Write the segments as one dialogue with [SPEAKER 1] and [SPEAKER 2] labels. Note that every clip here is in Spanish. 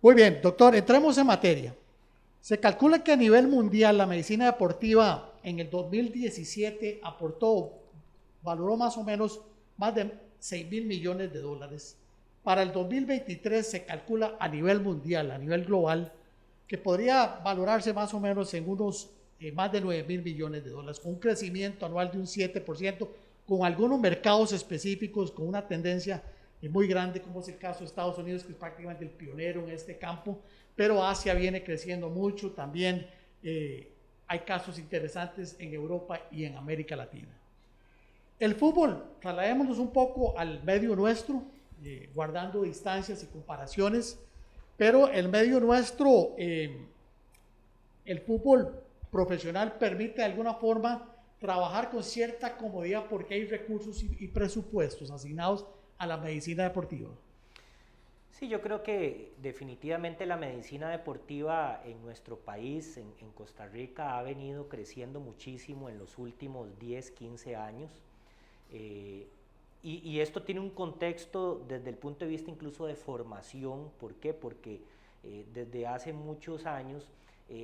[SPEAKER 1] Muy bien, doctor, entremos en materia. Se calcula que a nivel mundial la medicina deportiva en el 2017 valoró más o menos más de 6.000 millones de dólares. Para el 2023 se calcula a nivel mundial, a nivel global, que podría valorarse más o menos en unos más de 9.000 millones de dólares, con un crecimiento anual de un 7%, con algunos mercados específicos, con una tendencia muy grande, como es el caso de Estados Unidos, que es prácticamente el pionero en este campo, pero Asia viene creciendo mucho, también hay casos interesantes en Europa y en América Latina. El fútbol, trasladémonos un poco al medio nuestro, guardando distancias y comparaciones, pero el medio nuestro, el fútbol profesional permite de alguna forma trabajar con cierta comodidad porque hay recursos y presupuestos asignados a la medicina deportiva.
[SPEAKER 2] Sí, yo creo que definitivamente la medicina deportiva en nuestro país, en Costa Rica, ha venido creciendo muchísimo en los últimos 10, 15 años. Eh, y esto tiene un contexto desde el punto de vista incluso de formación. ¿Por qué? Porque desde hace muchos años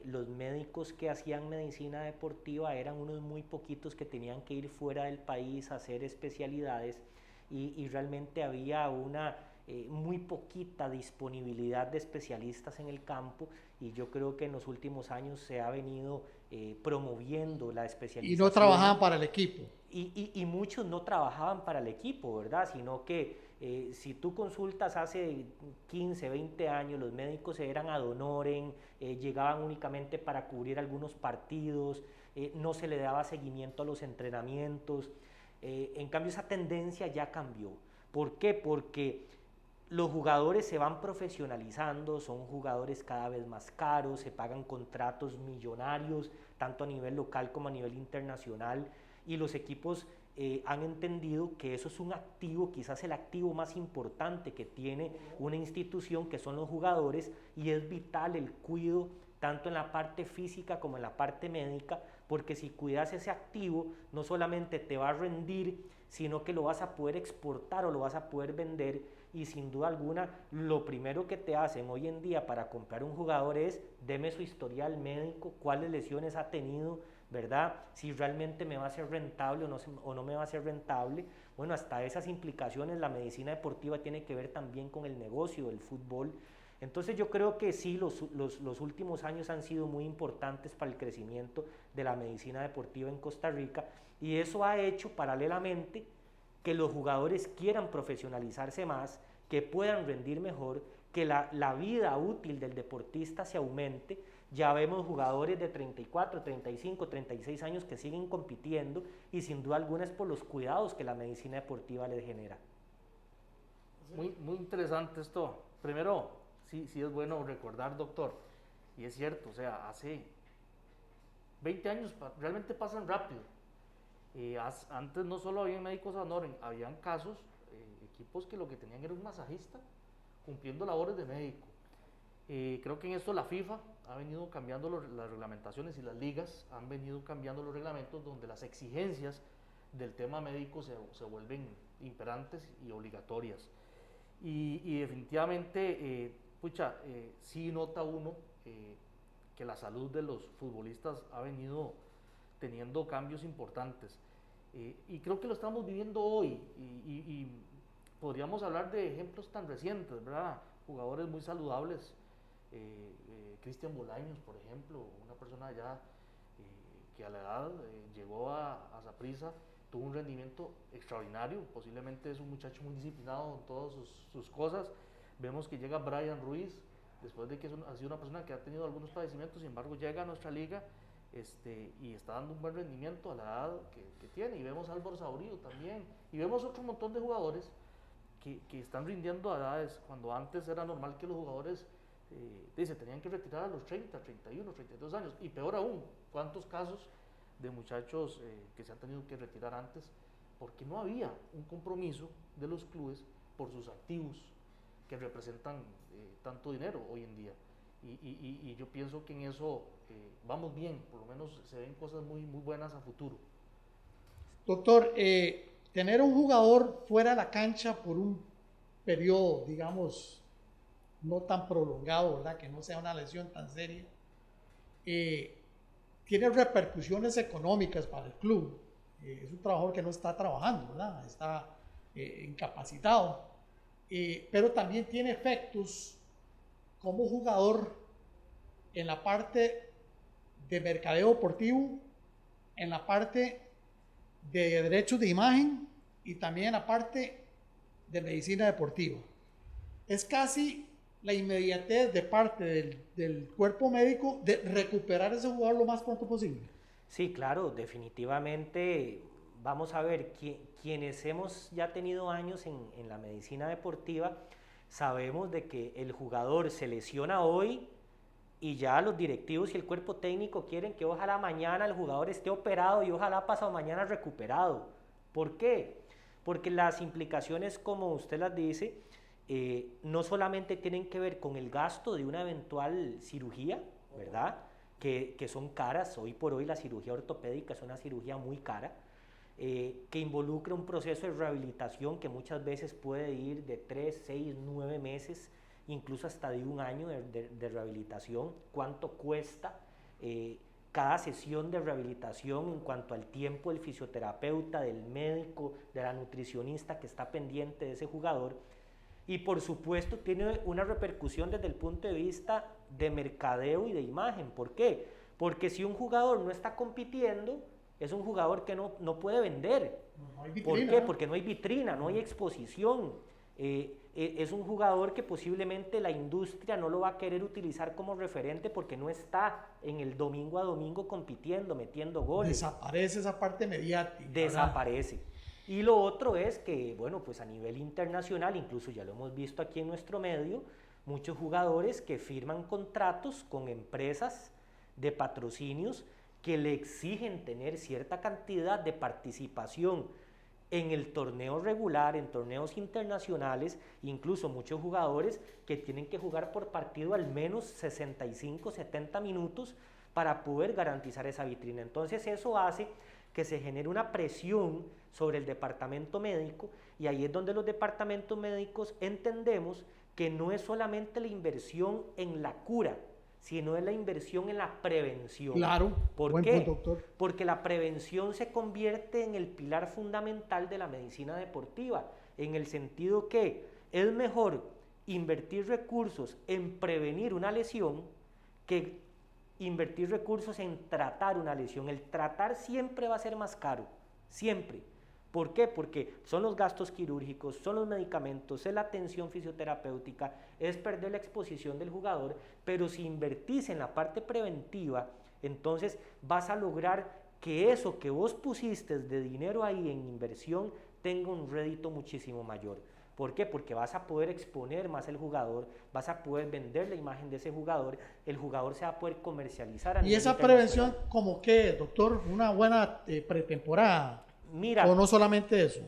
[SPEAKER 2] los médicos que hacían medicina deportiva eran unos muy poquitos que tenían que ir fuera del país a hacer especialidades y realmente había una muy poquita disponibilidad de especialistas en el campo y yo creo que en los últimos años se ha venido promoviendo la
[SPEAKER 1] Y no
[SPEAKER 2] especialización
[SPEAKER 1] trabajaban para el equipo.
[SPEAKER 2] y muchos no trabajaban para el equipo, ¿verdad? Sino que si tú consultas hace 15, 20 años, los médicos eran ad honorem, llegaban únicamente para cubrir algunos partidos, no se le daba seguimiento a los entrenamientos. En cambio, esa tendencia ya cambió. ¿Por qué? Porque los jugadores se van profesionalizando, son jugadores cada vez más caros, se pagan contratos millonarios, tanto a nivel local como a nivel internacional, y los equipos han entendido que eso es un activo, quizás el activo más importante que tiene una institución, que son los jugadores, y es vital el cuidado tanto en la parte física como en la parte médica, porque si cuidas ese activo, no solamente te va a rendir, sino que lo vas a poder exportar o lo vas a poder vender y sin duda alguna lo primero que te hacen hoy en día para comprar un jugador es deme su historial médico, cuáles lesiones ha tenido, ¿verdad? Si realmente me va a ser rentable o no me va a ser rentable. Bueno, hasta esas implicaciones la medicina deportiva tiene que ver también con el negocio del fútbol. Entonces yo creo que sí, los últimos años han sido muy importantes para el crecimiento de la medicina deportiva en Costa Rica y eso ha hecho paralelamente que los jugadores quieran profesionalizarse más, que puedan rendir mejor, que la vida útil del deportista se aumente. Ya vemos jugadores de 34, 35, 36 años que siguen compitiendo y sin duda alguna es por los cuidados que la medicina deportiva les genera.
[SPEAKER 3] Muy interesante esto. Primero, sí es bueno recordar, doctor, y es cierto, o sea, hace 20 años realmente pasan rápido. Antes no solo había médicos honoren, habían casos, equipos que lo que tenían era un masajista cumpliendo labores de médico. Creo que en esto la FIFA ha venido cambiando las reglamentaciones y las ligas han venido cambiando los reglamentos donde las exigencias del tema médico se vuelven imperantes y obligatorias. Y definitivamente, sí nota uno que la salud de los futbolistas ha venido teniendo cambios importantes. Y creo que lo estamos viviendo hoy y podríamos hablar de ejemplos tan recientes, ¿verdad? Jugadores muy saludables, Cristian Bolaños, por ejemplo, una persona ya que a la edad llegó a Saprissa, tuvo un rendimiento extraordinario, posiblemente es un muchacho muy disciplinado en todas sus cosas. Vemos que llega Brian Ruiz, después de que ha sido una persona que ha tenido algunos padecimientos, sin embargo llega a nuestra liga y está dando un buen rendimiento a la edad que tiene. Y vemos a Álvaro Saurio también, y vemos otro montón de jugadores que están rindiendo a edades, cuando antes era normal que los jugadores se tenían que retirar a los 30, 31, 32 años, y peor aún, cuántos casos de muchachos que se han tenido que retirar antes, porque no había un compromiso de los clubes por sus activos que representan tanto dinero hoy en día. Y yo pienso que en eso vamos bien, por lo menos se ven cosas muy buenas a futuro.
[SPEAKER 1] Doctor, tener un jugador fuera de la cancha por un periodo, digamos, no tan prolongado, ¿verdad? Que no sea una lesión tan seria, tiene repercusiones económicas para el club. Es un trabajador que no está trabajando, ¿verdad? Está incapacitado, pero también tiene efectos como jugador en la parte de mercadeo deportivo, en la parte de derechos de imagen y también en la parte de medicina deportiva. Es casi la inmediatez de parte del cuerpo médico de recuperar a ese jugador lo más pronto posible.
[SPEAKER 2] Sí, claro, definitivamente. Vamos a ver, quienes hemos ya tenido años en la medicina deportiva, sabemos de que el jugador se lesiona hoy y ya los directivos y el cuerpo técnico quieren que ojalá mañana el jugador esté operado y ojalá pasado mañana recuperado. ¿Por qué? Porque las implicaciones, como usted las dice, no solamente tienen que ver con el gasto de una eventual cirugía, ¿verdad? Que son caras. Hoy por hoy la cirugía ortopédica es una cirugía muy cara, que involucra un proceso de rehabilitación que muchas veces puede ir de 3, 6, 9 meses, incluso hasta de un año de rehabilitación. ¿Cuánto cuesta cada sesión de rehabilitación en cuanto al tiempo del fisioterapeuta, del médico, de la nutricionista que está pendiente de ese jugador? Y por supuesto tiene una repercusión desde el punto de vista de mercadeo y de imagen. ¿Por qué? Porque si un jugador no está compitiendo, es un jugador que no puede vender.
[SPEAKER 1] No hay vitrina.
[SPEAKER 2] ¿Por qué? Porque no hay vitrina, no hay exposición. Es un jugador que posiblemente la industria no lo va a querer utilizar como referente porque no está en el domingo a domingo compitiendo, metiendo goles.
[SPEAKER 1] Desaparece esa parte mediática.
[SPEAKER 2] Desaparece. ¿Verdad? Y lo otro es que, bueno, pues a nivel internacional, incluso ya lo hemos visto aquí en nuestro medio, muchos jugadores que firman contratos con empresas de patrocinios que le exigen tener cierta cantidad de participación en el torneo regular, en torneos internacionales, incluso muchos jugadores que tienen que jugar por partido al menos 65, 70 minutos para poder garantizar esa vitrina. Entonces eso hace que se genere una presión sobre el departamento médico, y ahí es donde los departamentos médicos entendemos que no es solamente la inversión en la cura, sino es la inversión en la prevención.
[SPEAKER 1] Claro.
[SPEAKER 2] ¿Por qué? Doctor. Porque la prevención se convierte en el pilar fundamental de la medicina deportiva, en el sentido que es mejor invertir recursos en prevenir una lesión que invertir recursos en tratar una lesión. El tratar siempre va a ser más caro, siempre. ¿Por qué? Porque son los gastos quirúrgicos, son los medicamentos, es la atención fisioterapéutica, es perder la exposición del jugador, pero si invertís en la parte preventiva, entonces vas a lograr que eso que vos pusiste de dinero ahí en inversión tenga un rédito muchísimo mayor. ¿Por qué? Porque vas a poder exponer más el jugador, vas a poder vender la imagen de ese jugador, el jugador se va a poder comercializar a nivel
[SPEAKER 1] internacional. ¿Y esa prevención como qué, doctor? ¿Una buena pretemporada?
[SPEAKER 2] Mira,
[SPEAKER 1] ¿o no solamente eso?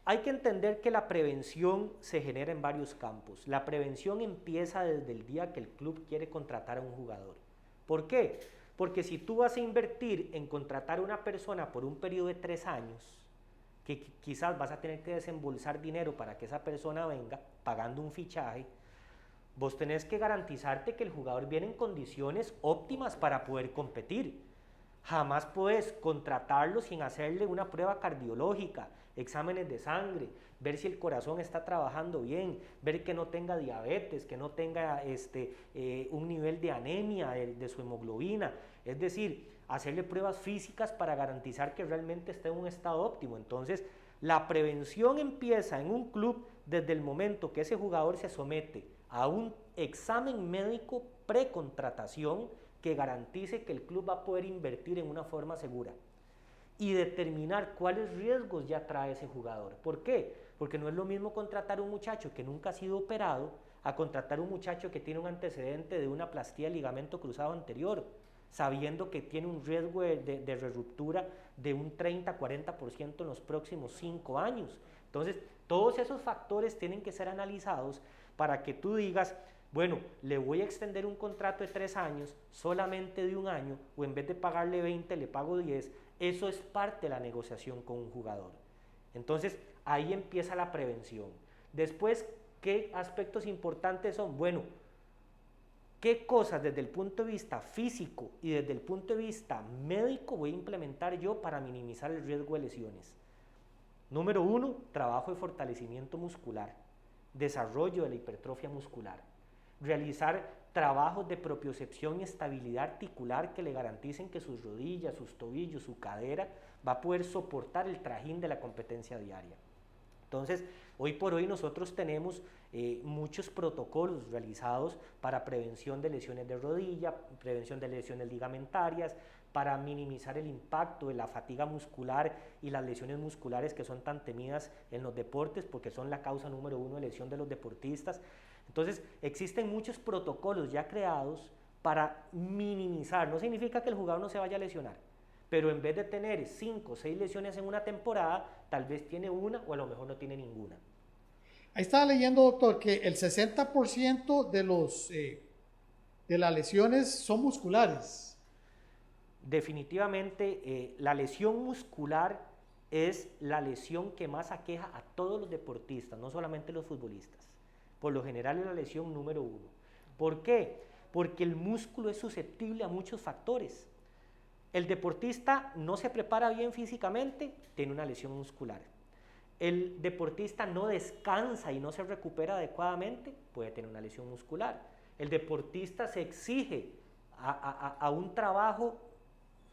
[SPEAKER 2] Hay que entender que la prevención se genera en varios campos. La prevención empieza desde el día que el club quiere contratar a un jugador. ¿Por qué? Porque si tú vas a invertir en contratar a una persona por un periodo de 3 años, que quizás vas a tener que desembolsar dinero para que esa persona venga, pagando un fichaje, vos tenés que garantizarte que el jugador viene en condiciones óptimas para poder competir. Jamás puedes contratarlo sin hacerle una prueba cardiológica, exámenes de sangre, ver si el corazón está trabajando bien, ver que no tenga diabetes, que no tenga un nivel de anemia de su hemoglobina. Es decir, hacerle pruebas físicas para garantizar que realmente esté en un estado óptimo. Entonces, la prevención empieza en un club desde el momento que ese jugador se somete a un examen médico precontratación que garantice que el club va a poder invertir en una forma segura y determinar cuáles riesgos ya trae ese jugador. ¿Por qué? Porque no es lo mismo contratar a un muchacho que nunca ha sido operado a contratar a un muchacho que tiene un antecedente de una plastía de ligamento cruzado anterior, sabiendo que tiene un riesgo de ruptura de un 30-40% en los próximos 5 años. Entonces, todos esos factores tienen que ser analizados para que tú digas, bueno, le voy a extender un contrato de 3 años, solamente de 1 año, o en vez de pagarle 20, le pago 10. Eso es parte de la negociación con un jugador. Entonces, ahí empieza la prevención. Después, ¿qué aspectos importantes son? Bueno, ¿qué cosas desde el punto de vista físico y desde el punto de vista médico voy a implementar yo para minimizar el riesgo de lesiones? Número 1, trabajo de fortalecimiento muscular, desarrollo de la hipertrofia muscular, realizar trabajos de propiocepción y estabilidad articular que le garanticen que sus rodillas, sus tobillos, su cadera va a poder soportar el trajín de la competencia diaria. Entonces, hoy por hoy nosotros tenemos muchos protocolos realizados para prevención de lesiones de rodilla, prevención de lesiones ligamentarias, para minimizar el impacto de la fatiga muscular y las lesiones musculares que son tan temidas en los deportes porque son la causa número 1 de lesión de los deportistas. Entonces, existen muchos protocolos ya creados para minimizar. No significa que el jugador no se vaya a lesionar, pero en vez de tener 5 o 6 lesiones en una temporada, tal vez tiene una o a lo mejor no tiene ninguna.
[SPEAKER 1] Ahí estaba leyendo, doctor, que el 60% de las lesiones son musculares.
[SPEAKER 2] Definitivamente, la lesión muscular es la lesión que más aqueja a todos los deportistas, no solamente los futbolistas. Por lo general es la lesión número 1. ¿Por qué? Porque el músculo es susceptible a muchos factores. El deportista no se prepara bien físicamente, tiene una lesión muscular. El deportista no descansa y no se recupera adecuadamente, puede tener una lesión muscular. El deportista se exige a un trabajo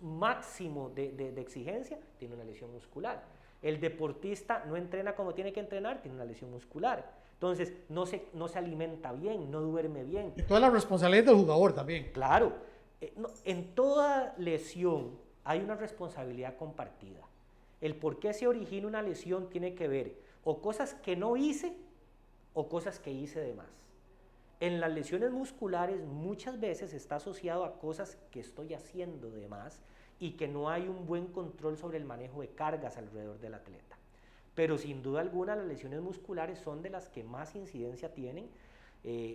[SPEAKER 2] máximo de exigencia, tiene una lesión muscular. El deportista no entrena como tiene que entrenar, tiene una lesión muscular. Entonces, no se alimenta bien, no duerme bien.
[SPEAKER 1] Y toda la responsabilidad del jugador también.
[SPEAKER 2] Claro, en toda lesión hay una responsabilidad compartida. El por qué se origina una lesión tiene que ver o cosas que no hice o cosas que hice de más. En las lesiones musculares muchas veces está asociado a cosas que estoy haciendo de más y que no hay un buen control sobre el manejo de cargas alrededor del atleta. Pero sin duda alguna las lesiones musculares son de las que más incidencia tienen,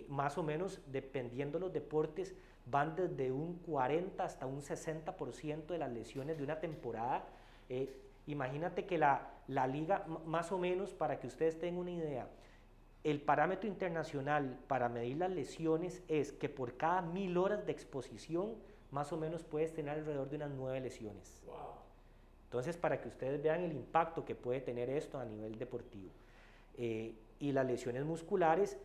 [SPEAKER 2] más o menos dependiendo de los deportes van desde un 40 hasta un 60% de las lesiones de una temporada. Imagínate que la liga, más o menos para que ustedes tengan una idea, el parámetro internacional para medir las lesiones es que por cada 1000 horas de exposición, más o menos puedes tener alrededor de unas 9 lesiones.
[SPEAKER 1] Wow.
[SPEAKER 2] Entonces, para que ustedes vean el impacto que puede tener esto a nivel deportivo. Y las lesiones musculares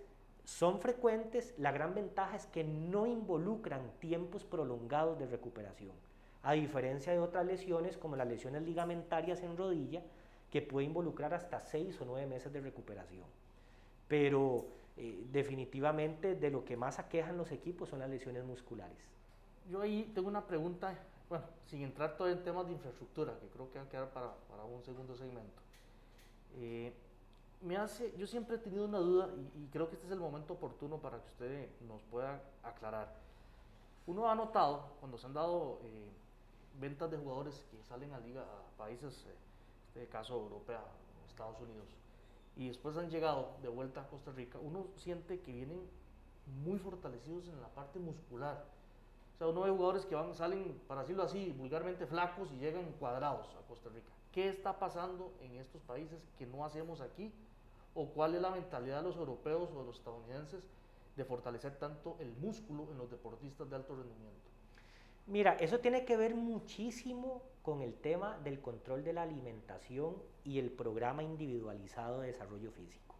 [SPEAKER 2] son frecuentes, la gran ventaja es que no involucran tiempos prolongados de recuperación, a diferencia de otras lesiones como las lesiones ligamentarias en rodilla, que puede involucrar hasta 6 o 9 meses de recuperación. Pero definitivamente de lo que más aquejan los equipos son las lesiones musculares.
[SPEAKER 3] Yo ahí tengo una pregunta, bueno, sin entrar todo en temas de infraestructura, que creo que va a quedar para un segundo segmento. Yo siempre he tenido una duda y creo que este es el momento oportuno para que usted nos pueda aclarar. Uno ha notado cuando se han dado ventas de jugadores que salen a liga a países, en este caso Europa, Estados Unidos, y después han llegado de vuelta a Costa Rica, uno siente que vienen muy fortalecidos en la parte muscular. O sea, uno ve jugadores que salen, para decirlo así, vulgarmente flacos y llegan cuadrados a Costa Rica. ¿Qué está pasando en estos países que no hacemos aquí? ¿O cuál es la mentalidad de los europeos o de los estadounidenses de fortalecer tanto el músculo en los deportistas de alto rendimiento?
[SPEAKER 2] Mira, eso tiene que ver muchísimo con el tema del control de la alimentación y el programa individualizado de desarrollo físico.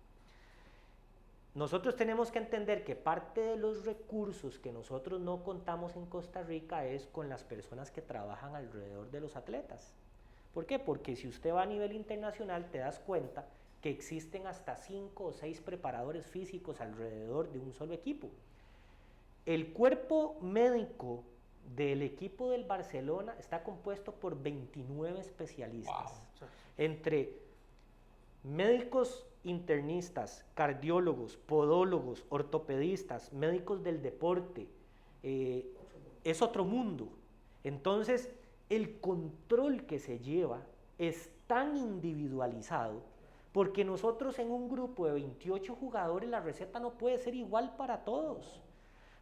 [SPEAKER 2] Nosotros tenemos que entender que parte de los recursos que nosotros no contamos en Costa Rica es con las personas que trabajan alrededor de los atletas. ¿Por qué? Porque si usted va a nivel internacional te das cuenta que existen hasta 5 o 6 preparadores físicos alrededor de un solo equipo. El cuerpo médico del equipo del Barcelona está compuesto por 29 especialistas, wow, entre médicos internistas, cardiólogos, podólogos, ortopedistas, médicos del deporte. Es otro mundo. Entonces, el control que se lleva es tan individualizado porque nosotros en un grupo de 28 jugadores la receta no puede ser igual para todos.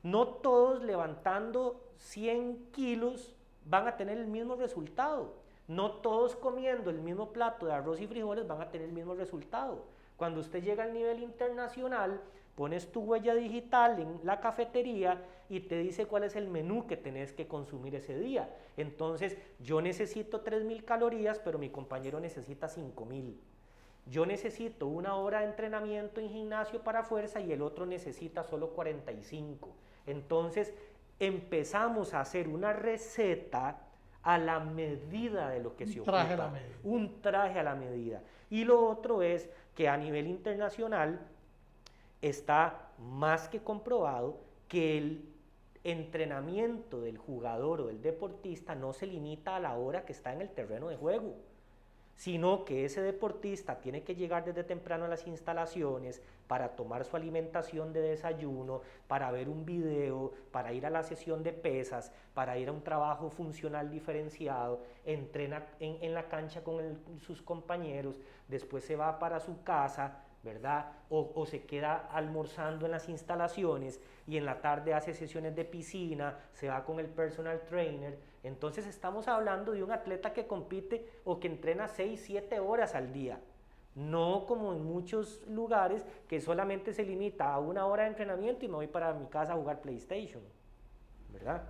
[SPEAKER 2] No todos levantando 100 kilos van a tener el mismo resultado. No todos comiendo el mismo plato de arroz y frijoles van a tener el mismo resultado. Cuando usted llega al nivel internacional, pones tu huella digital en la cafetería y te dice cuál es el menú que tenés que consumir ese día. Entonces, yo necesito 3000 calorías, pero mi compañero necesita 5000. Yo necesito 1 hora de entrenamiento en gimnasio para fuerza y el otro necesita solo 45. Entonces, empezamos a hacer una receta a la medida de lo que se ocupa. Un traje a la medida. Y lo otro es que a nivel internacional está más que comprobado que el entrenamiento del jugador o del deportista no se limita a la hora que está en el terreno de juego, sino que ese deportista tiene que llegar desde temprano a las instalaciones para tomar su alimentación de desayuno, para ver un video, para ir a la sesión de pesas, para ir a un trabajo funcional diferenciado, entrena en la cancha con sus compañeros, después se va para su casa, ¿verdad? O se queda almorzando en las instalaciones y en la tarde hace sesiones de piscina, se va con el personal trainer. Entonces estamos hablando de un atleta que compite o que entrena 6, 7 horas al día. No como en muchos lugares que solamente se limita a 1 hora de entrenamiento y me voy para mi casa a jugar PlayStation, ¿verdad?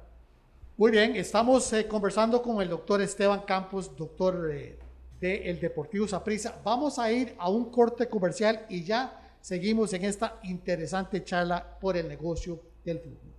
[SPEAKER 1] Muy bien, estamos conversando con el doctor Esteban Campos, doctor del Deportivo Saprissa. Vamos a ir a un corte comercial y ya seguimos en esta interesante charla por el negocio del fútbol.